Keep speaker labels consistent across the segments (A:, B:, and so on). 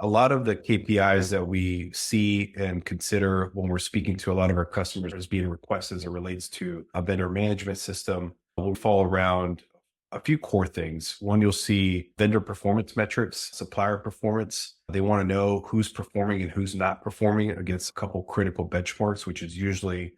A: A lot of the KPIs that we see and consider when we're speaking to a lot of our customers as being requests as it relates to a vendor management system will fall around a few core things. One, you'll see vendor performance metrics, supplier performance. They want to know who's performing and who's not performing against a couple critical benchmarks, which is usually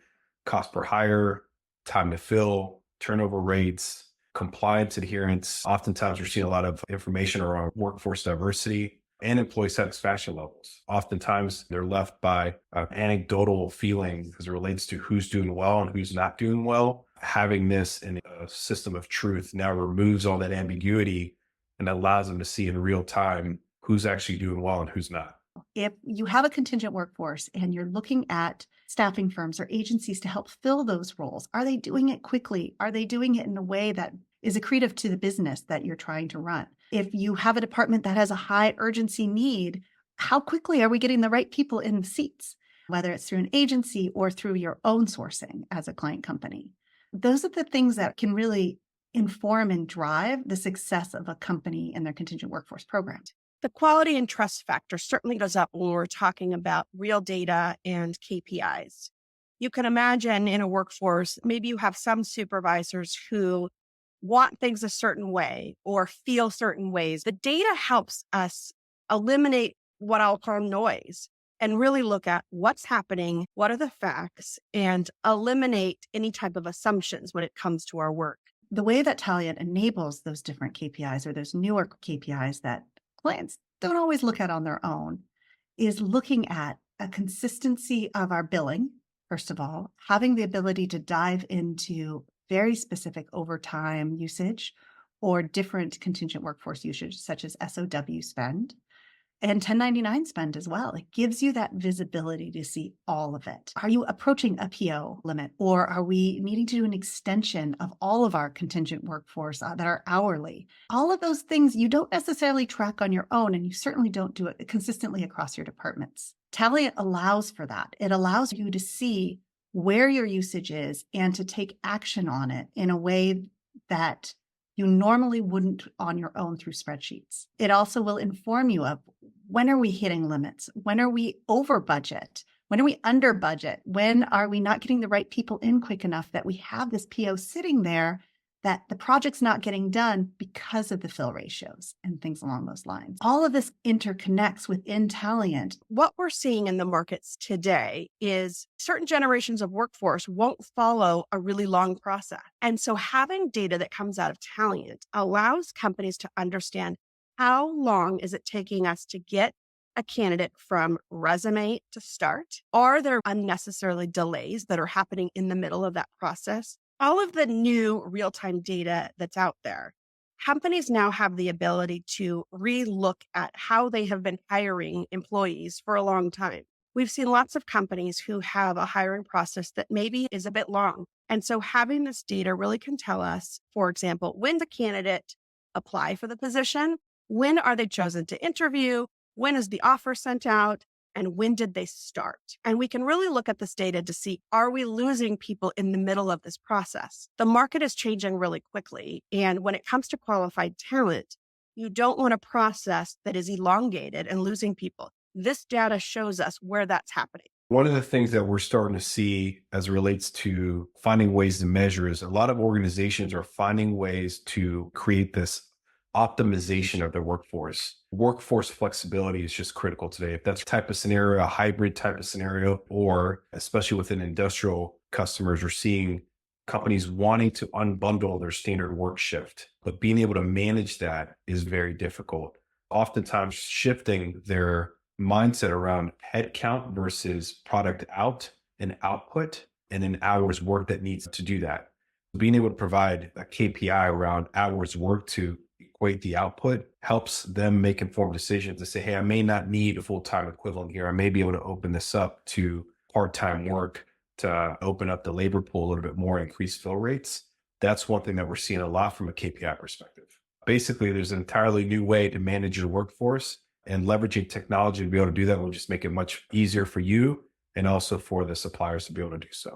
A: cost per hire, time to fill, turnover rates, compliance adherence. Oftentimes, we're seeing a lot of information around workforce diversity and employee satisfaction levels. Oftentimes, they're left by anecdotal feeling as it relates to who's doing well and who's not doing well. Having this in a system of truth now removes all that ambiguity and allows them to see in real time who's actually doing well and who's not.
B: If you have a contingent workforce and you're looking at staffing firms or agencies to help fill those roles, are they doing it quickly? Are they doing it in a way that is accretive to the business that you're trying to run? If you have a department that has a high urgency need, how quickly are we getting the right people in the seats, whether it's through an agency or through your own sourcing as a client company? Those are the things that can really inform and drive the success of a company and their contingent workforce program.
C: The quality and trust factor certainly goes up when we're talking about real data and KPIs. You can imagine in a workforce, maybe you have some supervisors who want things a certain way or feel certain ways. The data helps us eliminate what I'll call noise and really look at what's happening, what are the facts, and eliminate any type of assumptions when it comes to our work.
B: The way that Taliant enables those different KPIs or those newer KPIs that clients don't always look at on their own is looking at a consistency of our billing, first of all, having the ability to dive into very specific overtime usage or different contingent workforce usage, such as SOW spend and 1099 spend as well. It gives you that visibility to see all of it. Are you approaching a PO limit, or are we needing to do an extension of all of our contingent workforce that are hourly? All of those things you don't necessarily track on your own, and you certainly don't do it consistently across your departments. Taliant allows for that. It allows you to see where your usage is and to take action on it in a way that you normally wouldn't on your own through spreadsheets. It also will inform you of when are we hitting limits? When are we over budget? When are we under budget? When are we not getting the right people in quick enough that we have this PO sitting there that the project's not getting done because of the fill ratios and things along those lines? All of this interconnects within Taliant.
C: What we're seeing in the markets today is certain generations of workforce won't follow a really long process. And so having data that comes out of Taliant allows companies to understand how long is it taking us to get a candidate from resume to start? Are there unnecessarily delays that are happening in the middle of that process? All of the new real-time data that's out there, companies now have the ability to re-look at how they have been hiring employees for a long time. We've seen lots of companies who have a hiring process that maybe is a bit long. And so having this data really can tell us, for example, when the candidate apply for the position, when are they chosen to interview, when is the offer sent out, and when did they start? And we can really look at this data to see, are we losing people in the middle of this process? The market is changing really quickly. And when it comes to qualified talent, you don't want a process that is elongated and losing people. This data shows us where that's happening.
A: One of the things that we're starting to see as it relates to finding ways to measure is a lot of organizations are finding ways to create this optimization of their workforce. Workforce flexibility is just critical today. If that's a type of scenario, a hybrid type of scenario, or especially within industrial customers, we're seeing companies wanting to unbundle their standard work shift, but being able to manage that is very difficult. Oftentimes shifting their mindset around headcount versus product out and output, and then hours work that needs to do that. Being able to provide a KPI around hours work to equate the output helps them make informed decisions to say, hey, I may not need a full-time equivalent here. I may be able to open this up to part-time work to open up the labor pool a little bit more, increase fill rates. That's one thing that we're seeing a lot from a KPI perspective. Basically, there's an entirely new way to manage your workforce, and leveraging technology to be able to do that will just make it much easier for you and also for the suppliers to be able to do so.